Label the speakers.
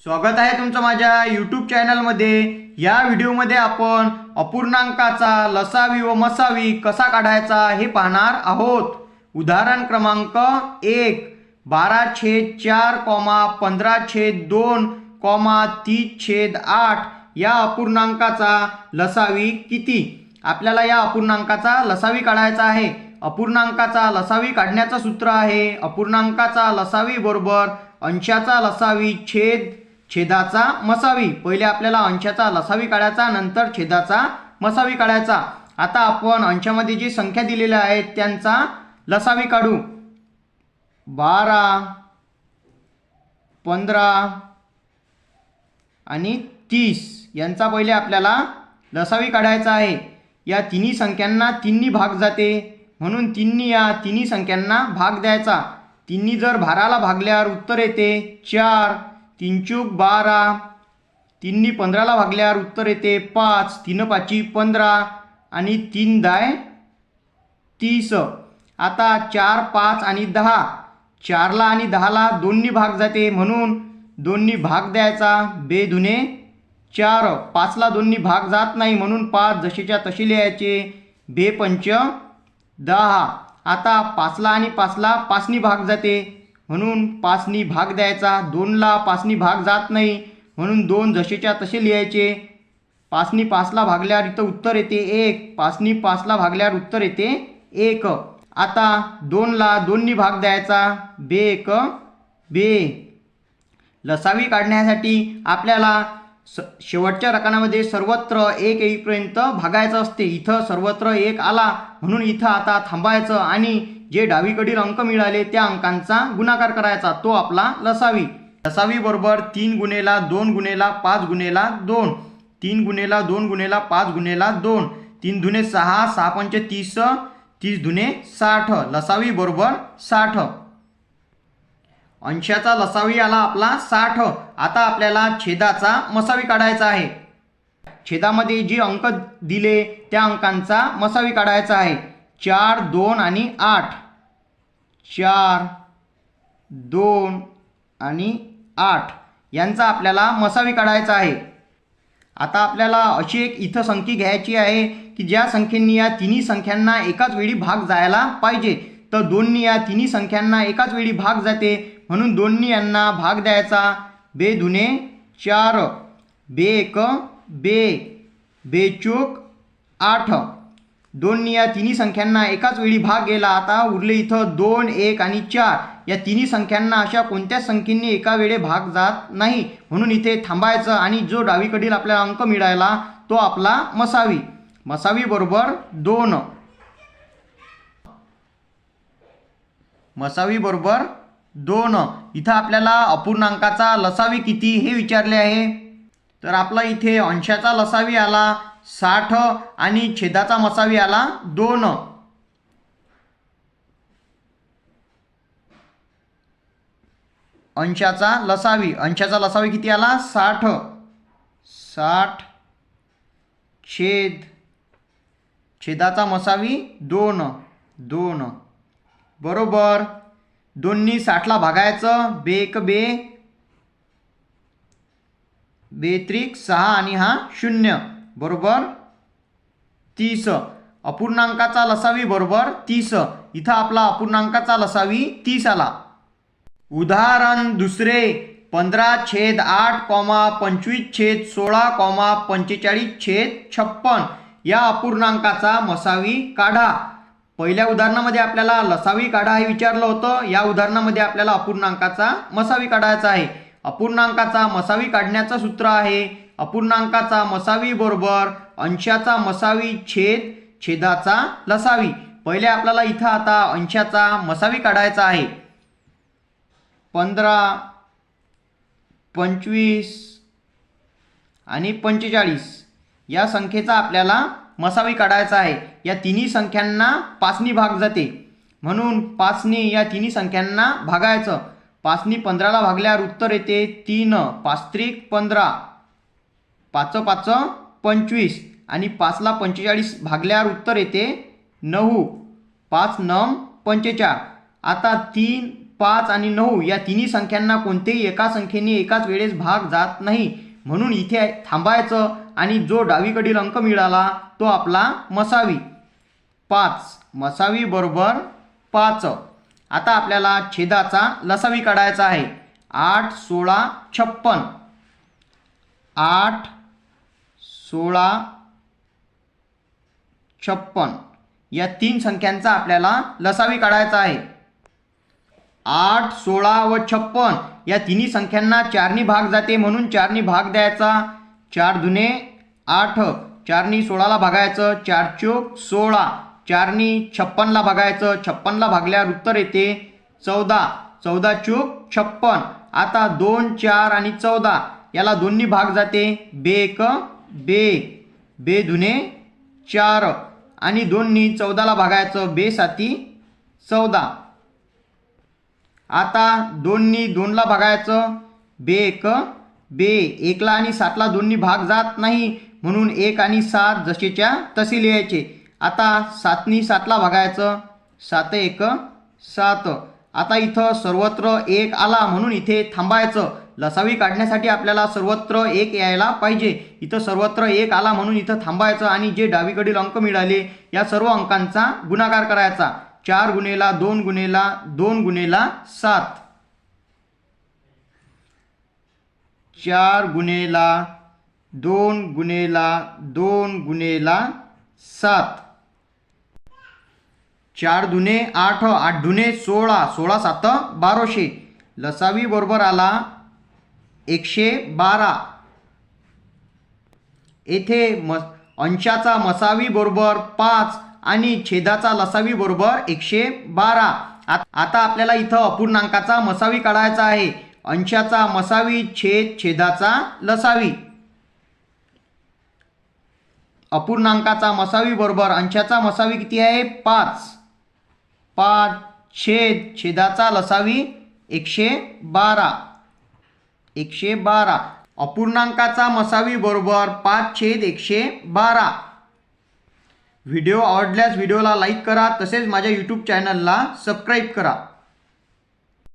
Speaker 1: स्वागत आहे तुमचं माझ्या यूट्यूब चॅनलमध्ये। या व्हिडिओमध्ये आपण अपूर्णांकाचा लसावी व मसावी कसा काढायचा हे पाहणार आहोत। उदाहरण क्रमांक 1 12/4, 15/2, 30/8 या अपूर्णांकाचा लसावी किती। आपल्याला या अपूर्णांकाचा लसावी काढायचा आहे। अपूर्णांकाचा लसावी काढण्याचं सूत्र आहे अपूर्णांकाचा लसावी बरोबर अंशाचा लसावी छेद छेदाचा मसावी। पहिले आपल्याला अंशाचा लसावी काढायचा, नंतर छेदाचा मसावी काढायचा। आता आपण अंशामध्ये जी संख्या दिलेल्या आहेत त्यांचा लसावी काढू। 12, 15 आणि 30 यांचा पहिले आपल्याला लसावी काढायचा आहे। या तिन्ही संख्यांना 3 नी भाग जाते, म्हणून 3 नी या तिन्ही संख्यांना भाग द्यायचा। 3 नी जर भाराला भागल्यावर उत्तर येते 4, 3 चूक 12, 3 नी 15ला भागल्यावर उत्तर येते 5, 3 5 15 आणि 3 10 30। आता 4, 5 आणि 10, 4ला आणि 10ला 2 नी भाग जाते, म्हणून 2 नी भाग द्यायचा। बेधुने 4, 5ला 2 नी भाग जात नाही, म्हणून 5 जशीच्या तशी लिहायचे। बे पंच 10। आता 5ला आणि 5ला 5 नी भाग जाते, म्हणून 5 नी भाग द्यायचा। 2ला 5 नी भाग जात नाही, म्हणून 2 जशीच्या तसे लिहायचे। 5 नी 5ला भागल्यावर इथं उत्तर येते 1, 5 नी 5ला भागल्यावर उत्तर येते 1। आता 2ला 2 नी भाग द्यायचा। बे 1 बे। लसावी काढण्यासाठी आपल्याला शेवटच्या रकान्यामध्ये सर्वत्र 1 येईपर्यंत भागायचं असते। इथं सर्वत्र 1 आला, म्हणून इथं आता थांबायचं आणि जे डावीकडील अंक मिळाले त्या अंकांचा गुणाकार करायचा, तो आपला लसावी। लसावी बरोबर 3 गुणेला 2 गुणेला 5 गुणेला 2, 3 गुणेला 2 गुणेला 5 गुणेला 2, 3 दुने 6, 6 पंच 30, 30 दुने 60। लसावी बरोबर 60। अंशाचा लसावी आला आपला 60। आता आपल्याला छेदाचा मसावी काढायचा आहे। छेदामध्ये जी अंक दिले त्या अंकांचा मसावी काढायचा आहे। 4, 2 आणि 8, 4, 2 आणि 8 यांचा आपल्याला मसावी काढायचा आहे। आता आपल्याला अशी एक इथं संख्या घ्यायची आहे की ज्या संख्येने या तिन्ही संख्यांना एकाच वेळी भाग जायला पाहिजे। तर 2 नी या तिन्ही संख्यांना एकाच वेळी भाग जाते, म्हणून 2 नी यांना भाग द्यायचा। बे दुने 4, बे 1 बे, बे चूक 8। 2 नी या तिन्ही संख्यांना एकाच वेळी भाग गेला। आता उरले इथं 2, 1 आणि 4 या तिन्ही संख्यांना अशा कोणत्याच संख्येने एका वेळे भाग जात नाही, म्हणून इथे थांबायचं आणि जो डावीकडील आपल्याला अंक मिळाला तो आपला मसावी। मसावी बरोबर 2। मसावी बरोबर 2। इथं आपल्याला अपूर्णांकाचा लसावी किती हे विचारले आहे। तर आपला इथे अंशाचा लसावी आला 60 आणि छेदाचा मसावी आला 2। अंशाचा लसावी किती आला 60, 60 छेदाचा मसावी 2, 2 बरोबर 2 नी 60ला भागायचं। बे 1 बे, बे त्रिक 6 आणि हा 0 बरोबर 30। अपूर्णांकाचा लसावी बरोबर 30। इथं आपला अपूर्णांकाचा लसावी 30 आला। उदाहरण दुसरे 15/8, 25/16, 45/56 या अपूर्णांकाचा मसावी काढा। पहिल्या उदाहरणामध्ये आपल्याला लसावी काढा हे विचारलं होतं। या उदाहरणामध्ये आपल्याला अपूर्णांकाचा मसावी काढायचा आहे। अपूर्णांकाचा मसावी काढण्याचं सूत्र आहे अपूर्णांकाचा मसावी बरोबर अंशाचा मसावी छेद छेदाचा लसावी। पहिले आपल्याला इथं आता अंशाचा मसावी काढायचा आहे। 15, 25 आणि 45 या संख्येचा आपल्याला मसावी काढायचा आहे। या तिन्ही संख्यांना 5 नी भाग जाते, म्हणून 5 नी या तिन्ही संख्यांना भागायचं। 5 नी 15ला भागल्यावर उत्तर येते 3, 5 त्रिक 15, 5 5 25 आणि 5ला 45 भागल्यावर उत्तर येते 9, 5 9 45। आता 3 5 आणि 9 या तिन्ही संख्यांना कोणत्याही एका संख्येने एकाच वेळेस भाग जात नाही, म्हणून इथे थांबायचं आणि जो डावीकडील अंक मिळाला तो आपला मसावी 5. मसावी बरोबर 5. आता आपल्याला छेदाचा लसावी काढायचा आहे. 8 16 56. 8 16 56 या तीन संख्यांचा आपल्याला लसावी काढायचा आहे. 8 16 व 56 या तिन्ही संख्यांना 4 भाग जाते, म्हणून 4 भाग द्यायचा. 4 दुने 8, 4 16 ला भागायचं. 4 चोक 16, 4 56 भागायचं. 56 भागल्यावर उत्तर येते 14. 14 चोक 56. आता 2 4 आणि 14 याला दोन्ही भाग जाते. बे एक बे, बे दुने 4 आणि 2 14 भागायचं. बे साती 14. आता 2 2 भागायचं. बे एक बे, 1 आणि 7 दोन्ही भाग जात नाही, म्हणून 1 आणि 7 जसेच्या तसे लिहायचे. आता 7 7 भागायचं. 7 1 7. आता इथं सर्वत्र 1 आला, म्हणून इथे थांबायचं. लसावी काढण्यासाठी आपल्याला सर्वत्र 1 यायला पाहिजे. इथं सर्वत्र 1 आला, म्हणून इथं थांबायचं आणि जे डावीकडील अंक मिळाले या सर्व अंकांचा गुणाकार करायचा. 4 गुणेला 2 गुणेला 2 गुणेला 7. 4 गुणेला 2 गुणेला 2 गुणेला 7. 4 दुने 8, 8 दुने 16, 16 7 1200. लसावी बरोबर आला 112. येथे अंशाचा मसावी बरोबर 5 आणि छेदाचा लसावी बरोबर 112. आता आपल्याला इथं अपूर्णांकाचा मसावी काढायचा आहे. अंशाचा मसावी छेदाचा लसावी. अपूर्णांकाचा मसावी बरोबर अंशाचा मसावी किती आहे 5. 5 छेदाचा लसावी 112. 112. अपूर्णांकाचा मसावी बरोबर 5/112. व्हिडिओ आवडल्यास व्हिडिओला लाईक करा, तसेच माझ्या यूट्यूब चॅनलला सबस्क्राईब करा.